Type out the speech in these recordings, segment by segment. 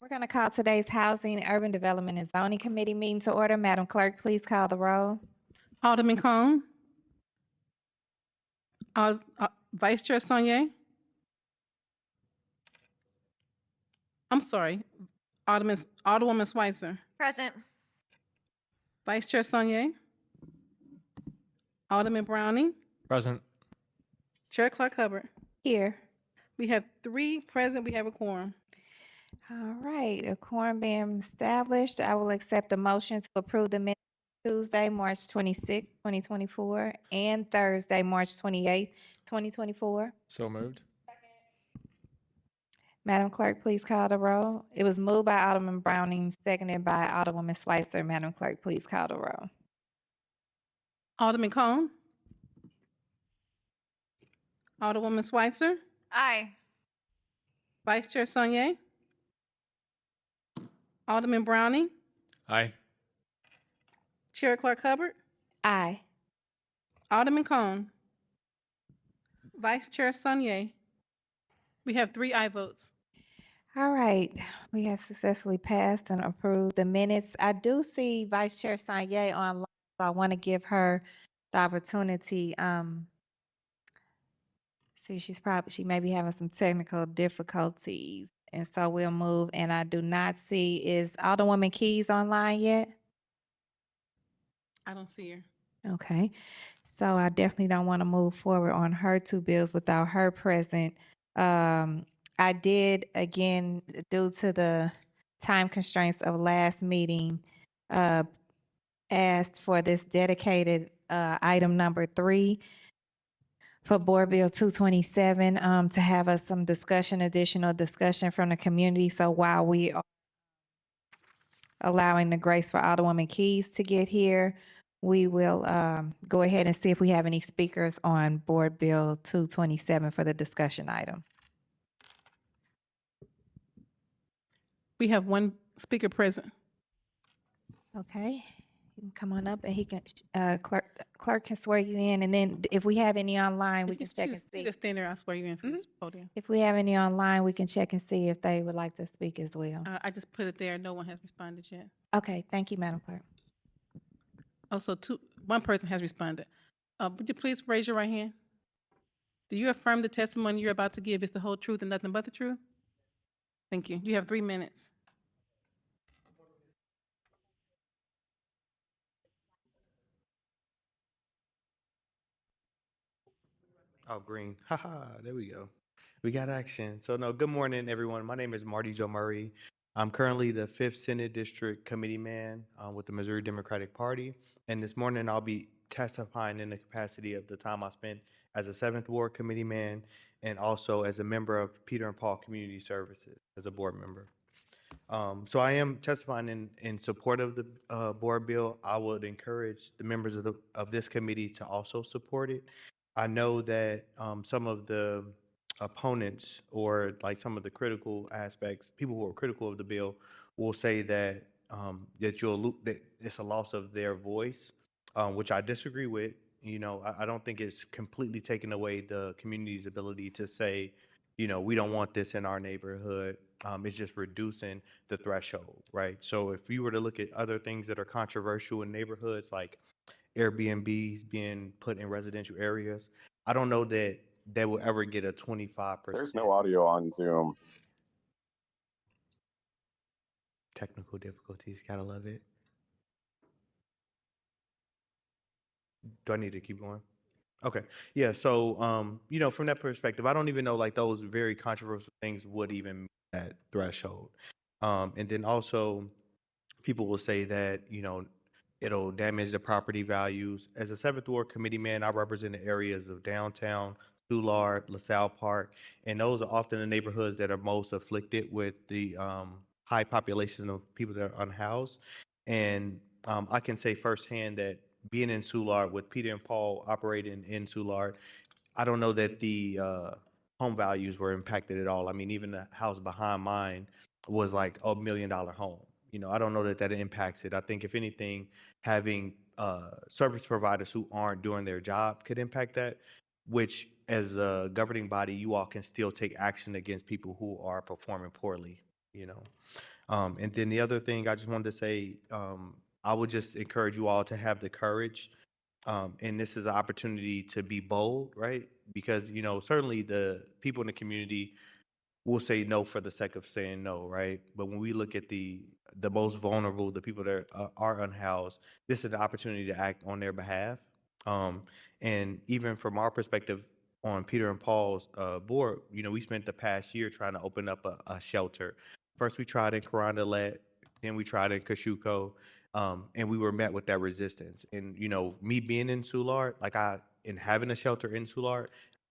We're going to call today's Housing, Urban Development, and Zoning Committee meeting to order. Madam Clerk, please call the roll. Alderman Cone. Vice Chair Sonye. I'm sorry, Alderwoman Schweitzer. Present. Vice Chair Sonye. Alderman Browning. Present. Chair Clark Hubbard. Here. We have 3 present. We have a quorum. All right, a quorum being established, I will accept a motion to approve the minutes Tuesday, March 26, 2024, and Thursday, March 28, 2024. So moved. Madam Clerk, please call the roll. It was moved by Alderman Browning, seconded by Alderwoman Schweitzer. Madam Clerk, please call the roll. Alderman Cone. Alderwoman Schweitzer. Aye. Vice Chair Sonye. Alderman Browning. Aye. Chair Clark Hubbard. Aye. Alderman Cone. Vice Chair Sonye. We have 3 aye votes. All right, we have successfully passed and approved the minutes. I do see Vice Chair Sanye online, so I want to give her the opportunity. See, she may be having some technical difficulties, and so we'll move. And I do not see, is Alderwoman Keys online yet? I don't see her. Okay, so I definitely don't want to move forward on her 2 bills without her present. I did, again, due to the time constraints of last meeting, asked for this dedicated item number 3 for Board Bill 227 to have us some additional discussion from the community. So while we are allowing the grace for Alderwoman Keys to get here, we will go ahead and see if we have any speakers on Board Bill 227 for the discussion item. We have 1 speaker present. Okay, you can come on up and he can, clerk can swear you in. And then if we have any online, we can check and see. Just stand there. I'll swear you in from this podium. If we have any online, we can check and see if they would like to speak as well. I just put it there. No one has responded yet. Okay, thank you, Madam Clerk. Also, 1 person has responded. Would you please raise your right hand? Do you affirm the testimony you're about to give is the whole truth and nothing but the truth? Thank you. You have 3 minutes. Oh, green. Haha, there we go. We got action. So no, good morning, everyone. My name is Marty Joe Murray. I'm currently the 5th Senate District Committee Man with the Missouri Democratic Party. And this morning I'll be testifying in the capacity of the time I spent as a 7th Ward Committee Man and also as a member of Peter and Paul Community Services as a board member. So I am testifying in support of the board bill. I would encourage the members of this committee to also support it. I know that some of the opponents or like some of the critical aspects, people who are critical of the bill, will say that that it's a loss of their voice, which I disagree with. You know, I don't think it's completely taken away the community's ability to say, you know, we don't want this in our neighborhood. It's just reducing the threshold, right? So if you were to look at other things that are controversial in neighborhoods, like Airbnbs being put in residential areas, I don't know that they will ever get a 25%. There's no audio on Zoom. Technical difficulties, gotta love it. Do I need to keep going? Okay, yeah, so, you know, from that perspective, I don't even know like those very controversial things would even meet that threshold. And then also, people will say that, you know, it'll damage the property values. As a 7th Ward Committee Man, I represent the areas of downtown, Soulard, LaSalle Park, and those are often the neighborhoods that are most afflicted with the high population of people that are unhoused. And I can say firsthand that being in Soulard with Peter and Paul operating in Soulard, I don't know that the home values were impacted at all. I mean, even the house behind mine was like $1 million home. You know, I don't know that that impacts it. I think if anything, having service providers who aren't doing their job could impact that, which as a governing body, you all can still take action against people who are performing poorly. you know. And then the other thing I just wanted to say, I would just encourage you all to have the courage. And this is an opportunity to be bold, right? Because, certainly the people in the community will say no for the sake of saying no, right? But when we look at the most vulnerable, the people that are unhoused, this is an opportunity to act on their behalf. Um, and even from our perspective on Peter and Paul's board, we spent the past year trying to open up a shelter. First, we tried in Carondelet, then we tried in Kosciuszko, and we were met with that resistance. And me being in Soulard, and having a shelter in Soulard,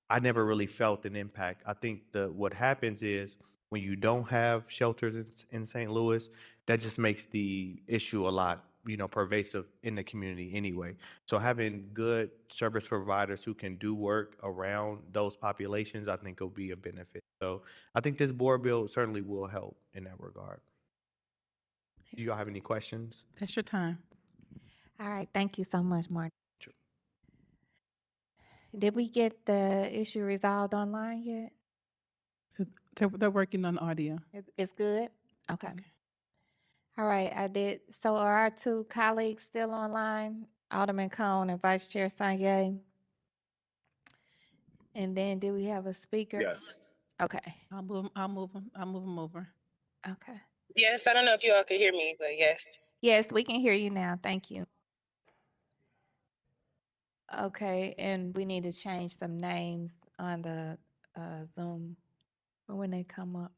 I never really felt an impact. I think what happens is when you don't have shelters in St. Louis, that just makes the issue a lot, pervasive in the community anyway. So having good service providers who can do work around those populations, I think will be a benefit. So I think this board bill certainly will help in that regard. Do y'all have any questions? That's your time. All right, thank you so much, Marty. Sure. Did we get the issue resolved online yet? So they're working on audio. It's good? Okay. All right, I did. So are our two colleagues still online? Alderman Cone and Vice Chair Sanye? And then do we have a speaker? Yes. Okay, I'll move them over. okay. Yes, I don't know if you all could hear me, but yes. Yes, we can hear you now. Thank you. Okay, and we need to change some names on the Zoom for when they come up.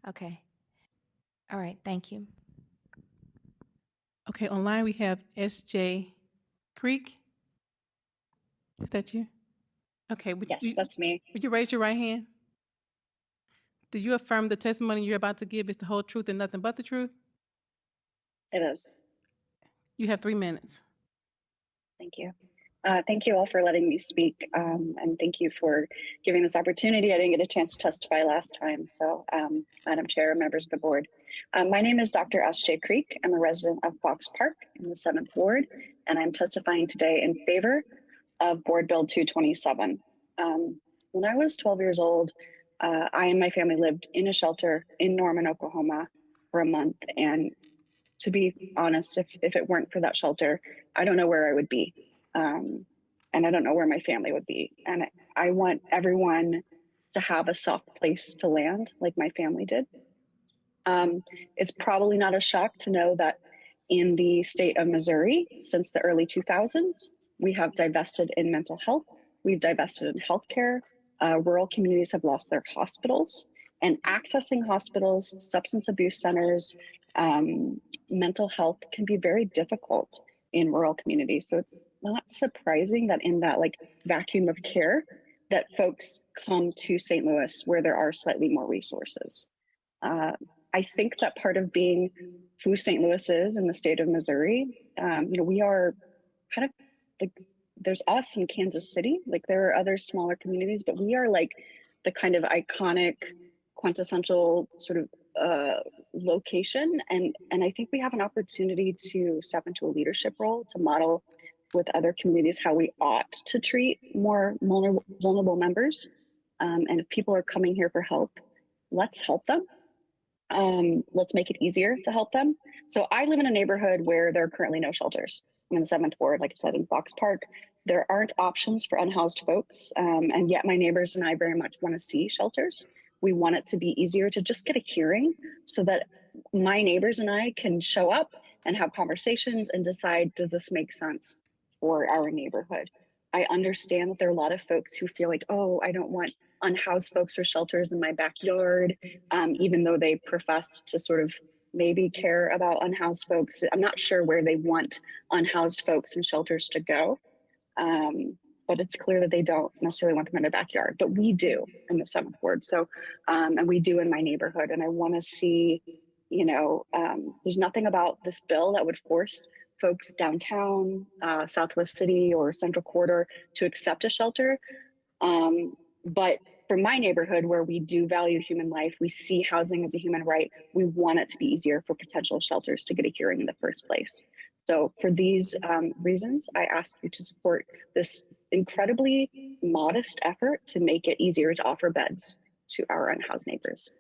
Okay. All right, thank you. Okay, online we have S.J. Creek. Is that you? Okay. Yes, that's me. Would you raise your right hand? Do you affirm the testimony you're about to give is the whole truth and nothing but the truth? It is. You have 3 minutes. Thank you. Thank you all for letting me speak, and thank you for giving this opportunity. I didn't get a chance to testify last time, so Madam Chair, members of the board. My name is Dr. S.J. Creek. I'm a resident of Fox Park in the 7th Ward, and I'm testifying today in favor of Board Bill 227. When I was 12 years old, I and my family lived in a shelter in Norman, Oklahoma for a month, and to be honest, if it weren't for that shelter, I don't know where I would be. And I don't know where my family would be. And I want everyone to have a soft place to land like my family did. It's probably not a shock to know that in the state of Missouri, since the early 2000s, we have divested in mental health. We've divested in healthcare. Rural communities have lost their hospitals, and accessing hospitals, substance abuse centers, mental health can be very difficult in rural communities. So it's not surprising that in that vacuum of care that folks come to St. Louis where there are slightly more resources. I think that part of being who St. Louis is in the state of Missouri, we are kind of there's us in Kansas City, there are other smaller communities, but we are the kind of iconic, quintessential sort of location. And I think we have an opportunity to step into a leadership role to model with other communities how we ought to treat more vulnerable members. And if people are coming here for help, let's help them. Let's make it easier to help them. So I live in a neighborhood where there are currently no shelters. I'm in the 7th Ward, like I said, in Fox Park. There aren't options for unhoused folks. And yet my neighbors and I very much want to see shelters. We want it to be easier to just get a hearing so that my neighbors and I can show up and have conversations and decide, does this make sense for our neighborhood? I understand that there are a lot of folks who feel like, oh, I don't want unhoused folks or shelters in my backyard, even though they profess to sort of maybe care about unhoused folks. I'm not sure where they want unhoused folks and shelters to go. But it's clear that they don't necessarily want them in their backyard, but we do in the 7th Ward. So, and we do in my neighborhood. And I want to see, there's nothing about this bill that would force folks downtown, Southwest City or Central Quarter to accept a shelter. But for my neighborhood, where we do value human life, we see housing as a human right, we want it to be easier for potential shelters to get a hearing in the first place. So for these reasons, I ask you to support this incredibly modest effort to make it easier to offer beds to our unhoused neighbors.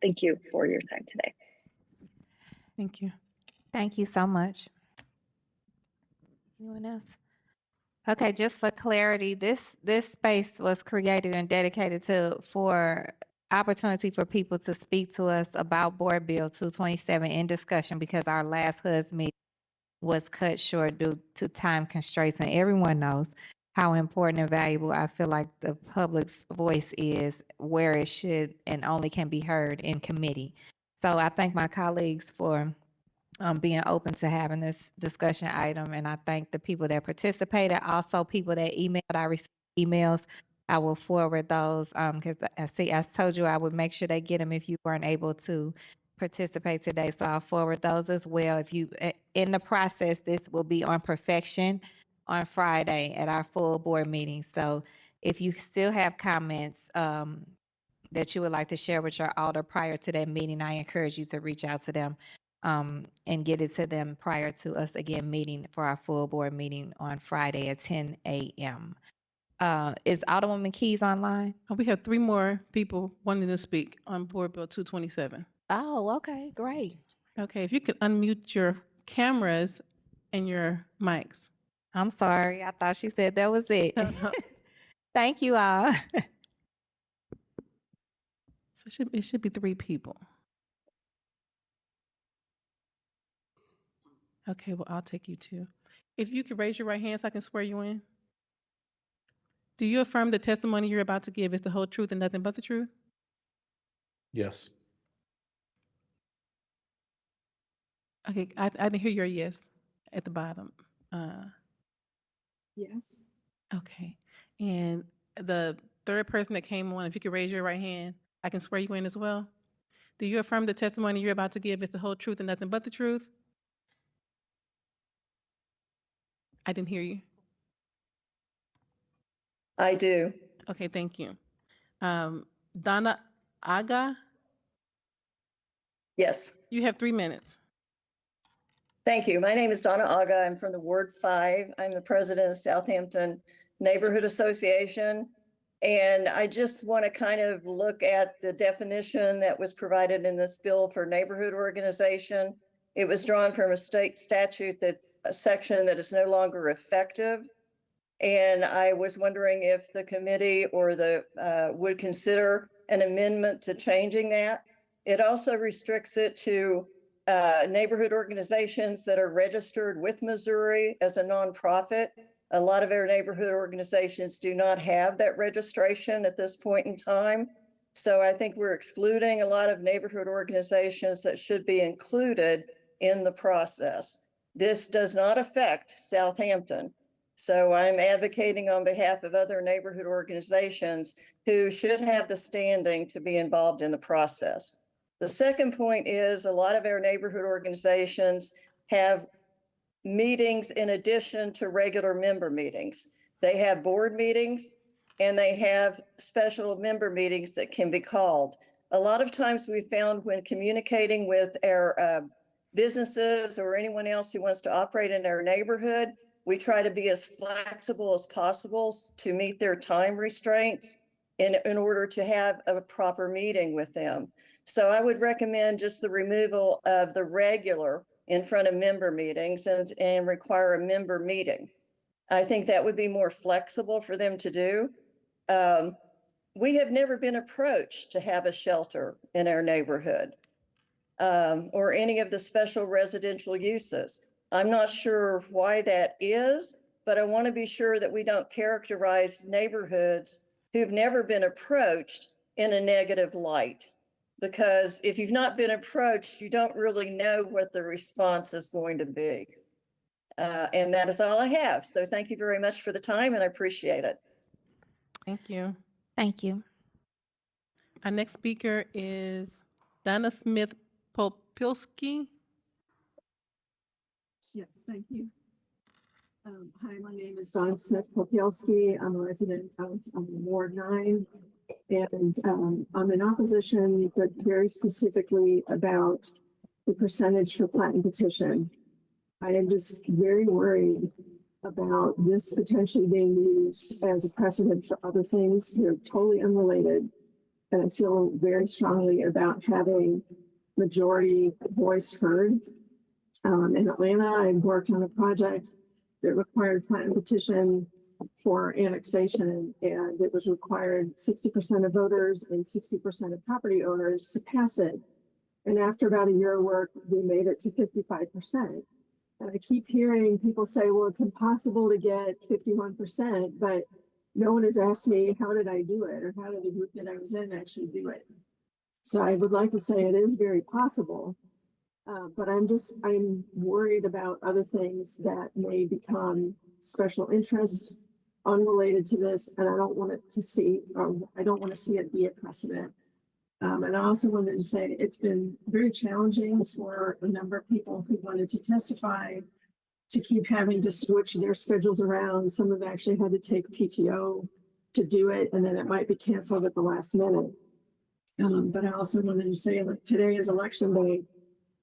Thank you for your time today. Thank you. Thank you so much. Anyone else? Okay, just for clarity, this space was created and dedicated for opportunity for people to speak to us about Board Bill 227 in discussion, because our last HUD meeting was cut short due to time constraints, and everyone knows how important and valuable I feel like the public's voice is, where it should and only can be heard in committee. So I thank my colleagues for being open to having this discussion item, and I thank the people that participated, also people that emailed. I received emails. I will forward those because I told you I would make sure they get them if you weren't able to participate today. So I'll forward those as well. If you in the process, this will be on perfection on Friday at our full board meeting. So if you still have comments that you would like to share with your alder prior to that meeting, I encourage you to reach out to them and get it to them prior to us again meeting for our full board meeting on Friday at 10 a.m. Is Alderwoman Keys online? We have 3 more people wanting to speak on Board Bill 227. Oh, okay, great. Okay, if you could unmute your cameras and your mics. I'm sorry. I thought she said that was it. No, no. Thank you all. So it should be 3 people. Okay, well, I'll take you 2. If you could raise your right hand so I can swear you in. Do you affirm the testimony you're about to give is the whole truth and nothing but the truth? Yes. Okay, I didn't hear your yes at the bottom. Yes. Okay, and the third person that came on, if you could raise your right hand, I can swear you in as well. Do you affirm the testimony you're about to give is the whole truth and nothing but the truth? I didn't hear you. I do. Okay, thank you. Donna Aga, Yes. you have 3 minutes. Thank you. My name is Donna Aga. I'm from the Ward 5. I'm the president of Southampton Neighborhood Association. And I just want to kind of look at the definition that was provided in this bill for neighborhood organization. It was drawn from a state statute that's a section that is no longer effective. And I was wondering if the committee or the would consider an amendment to changing that. It also restricts it to neighborhood organizations that are registered with Missouri as a nonprofit. A lot of our neighborhood organizations do not have that registration at this point in time. So I think we're excluding a lot of neighborhood organizations that should be included in the process. This does not affect Southampton. So I'm advocating on behalf of other neighborhood organizations who should have the standing to be involved in the process. The second point is a lot of our neighborhood organizations have meetings in addition to regular member meetings. They have board meetings and they have special member meetings that can be called. A lot of times we found when communicating with our businesses or anyone else who wants to operate in our neighborhood, we try to be as flexible as possible to meet their time restraints in order to have a proper meeting with them. So I would recommend just the removal of the regular in front of member meetings and require a member meeting. I think that would be more flexible for them to do. We have never been approached to have a shelter in our neighborhood or any of the special residential uses. I'm not sure why that is, but I want to be sure that we don't characterize neighborhoods who've never been approached in a negative light. Because if you've not been approached, you don't really know what the response is going to be. And that is all I have. So thank you very much for the time and I appreciate it. Thank you. Thank you. Our next speaker is Donna Smith Popilski. Yes, thank you. Hi, my name is Dawn Smith Popielski. I'm a resident of Ward 9. And I'm in opposition, but very specifically about the percentage for plat and petition. I am just very worried about this potentially being used as a precedent for other things. They're totally unrelated. and I feel very strongly about having majority voice heard. In Atlanta, I worked on a project that required plat and petition for annexation, and it was required 60% of voters and 60% of property owners to pass it. And after about a year of work, we made it to 55%. And I keep hearing people say, well, it's impossible to get 51%, but no one has asked me, how did I do it? Or how did the group that I was in actually do it? So I would like to say it is very possible. But I'm worried about other things that may become special interest unrelated to this. And I don't want it to see, I don't want to see it be a precedent. And I also wanted to say it's been very challenging for a number of people who wanted to testify to keep having to switch their schedules around. Some have actually had to take PTO to do it, and then it might be canceled at the last minute. But I also wanted to say, like, today is election day.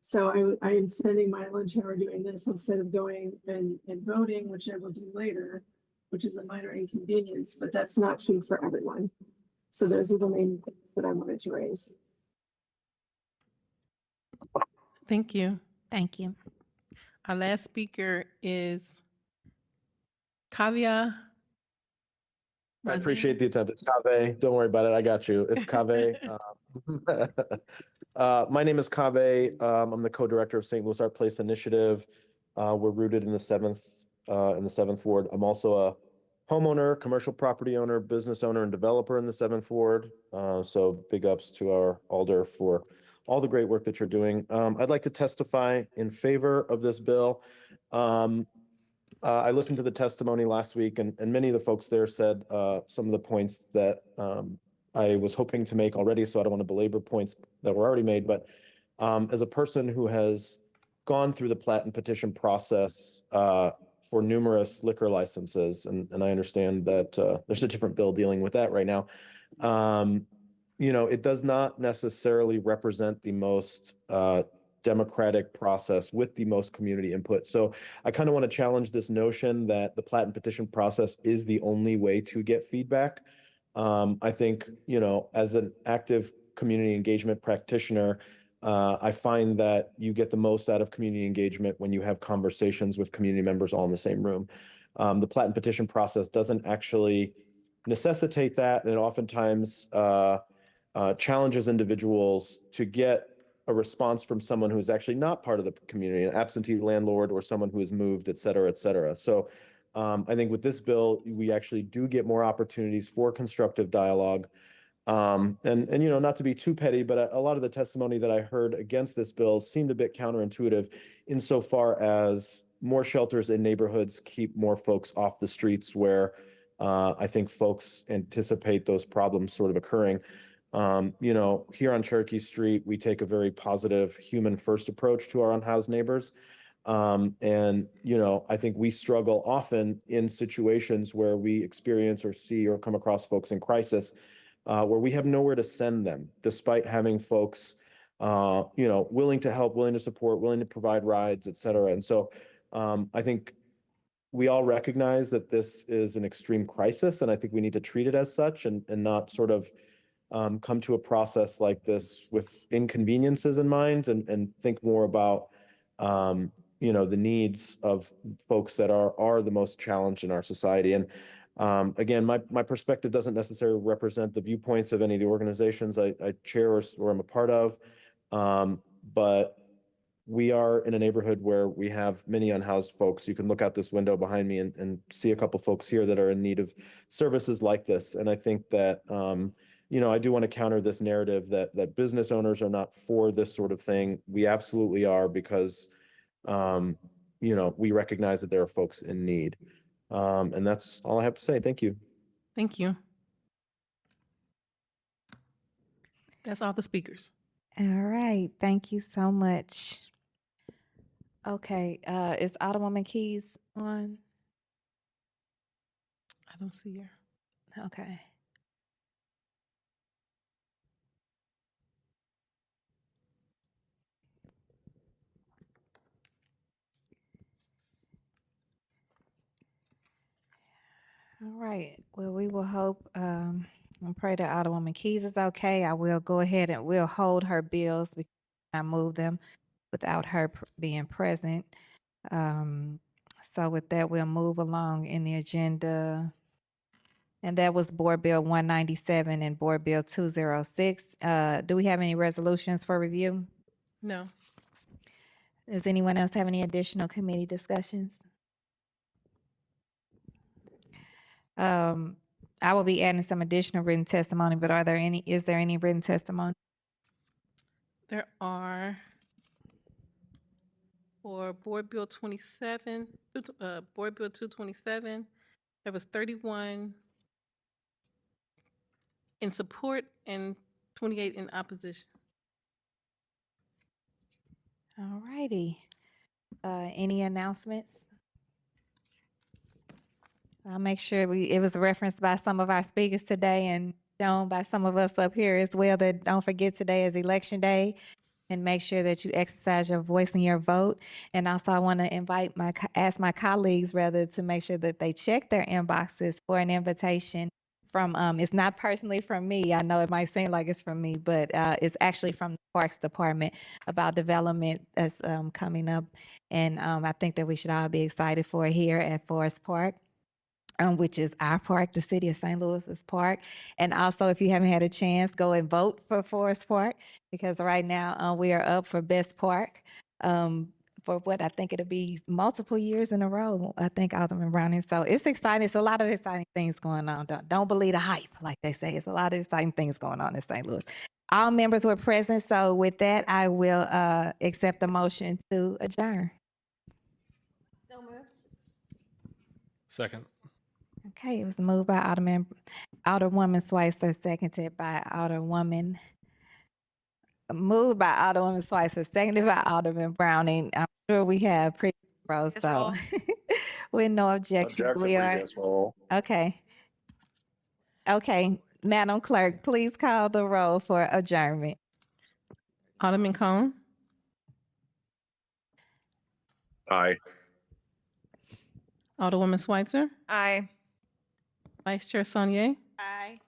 So I am spending my lunch hour doing this instead of going and voting, which I will do later, which is a minor inconvenience, but that's not true for everyone. So those are the main things that I wanted to raise. Thank you. Thank you. Our last speaker is Kavya. I appreciate the attempt. It's Kaveh. Don't worry about it. I got you. It's Kaveh. My name is Kaveh. I'm the co-director of St. Louis Art Place Initiative. We're rooted in the seventh ward. I'm also a homeowner, commercial property owner, business owner, and developer in the 7th ward. So big ups to our alder for all the great work that you're doing. I'd like to testify in favor of this bill. I listened to the testimony last week, and many of the folks there said some of the points that I was hoping to make already, so I don't want to belabor points that were already made. But as a person who has gone through the plat and petition process for numerous liquor licenses, and I understand that there's a different bill dealing with that right now. It does not necessarily represent the most democratic process with the most community input. So I kind of want to challenge this notion that the plat and petition process is the only way to get feedback. I think, as an active community engagement practitioner, I find that you get the most out of community engagement when you have conversations with community members all in the same room. The plat and petition process doesn't actually necessitate that, and it oftentimes challenges individuals to get a response from someone who is actually not part of the community, an absentee landlord or someone who has moved, et cetera, et cetera. So I think with this bill, we actually do get more opportunities for constructive dialogue. And not to be too petty, but a lot of the testimony that I heard against this bill seemed a bit counterintuitive insofar as more shelters in neighborhoods keep more folks off the streets where I think folks anticipate those problems sort of occurring. Here on Cherokee Street, we take a very positive human first approach to our unhoused neighbors. I think we struggle often in situations where we experience or see or come across folks in crisis, where we have nowhere to send them, despite having folks, willing to help, willing to support, willing to provide rides, et cetera. And so I think we all recognize that this is an extreme crisis, and I think we need to treat it as such and not sort of come to a process like this with inconveniences in mind and think more about the needs of folks that are the most challenged in our society. And again, my perspective doesn't necessarily represent the viewpoints of any of the organizations I chair or I'm a part of, but we are in a neighborhood where we have many unhoused folks. You can look out this window behind me and see a couple folks here that are in need of services like this. And I think that I do want to counter this narrative that business owners are not for this sort of thing. We absolutely are, because we recognize that there are folks in need. And that's all I have to say. Thank you. Thank you. That's all the speakers. All right. Thank you so much. Okay. Is Alderwoman Keys on? I don't see her. Okay. All right. Well, we will hope I pray that Alderwoman Keys is okay. I will go ahead and we'll hold her bills because I move them without her being present. So with that, we'll move along in the agenda. And that was Board Bill 197 and Board Bill 206. Do we have any resolutions for review? No. Does anyone else have any additional committee discussions? I will be adding some additional written testimony, but is there any written testimony? There are for Board Bill 27, Board Bill 227, there was 31 in support and 28 in opposition. All righty. Any announcements? I'll make sure it was referenced by some of our speakers today and shown by some of us up here as well, that don't forget today is election day, and make sure that you exercise your voice and your vote. And also I want to ask my colleagues rather to make sure that they check their inboxes for an invitation from, it's not personally from me. I know it might seem like it's from me, but it's actually from the Parks Department about development that's coming up. And I think that we should all be excited for it here at Forest Park. Which is our park, the city of St. Louis's park. And also, if you haven't had a chance, go and vote for Forest Park, because right now we are up for Best Park for what I think it'll be multiple years in a row. I think Alderman Browning. So it's exciting. It's a lot of exciting things going on. Don't believe the hype, like they say. It's a lot of exciting things going on in St. Louis. All members were present. So with that, I will accept the motion to adjourn. So moved. Second. Okay, it was moved by Alderwoman Schweitzer, seconded by Alderwoman. Moved by Alderwoman Schweitzer, seconded by Alderman Browning. I'm sure we have previous rows, so with no objections, we are okay. Okay, Madam Clerk, please call the roll for adjournment. Alderman Cone, Aye. Alderwoman Schweitzer, Aye. Vice Chair Saunier, Aye.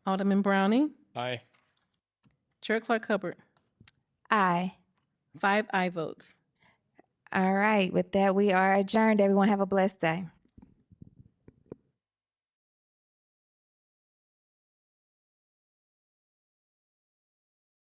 Alderman Browning, Aye. Chair Clark Hubbard. Aye. 5 aye votes. All right, with that, we are adjourned. Everyone have a blessed day.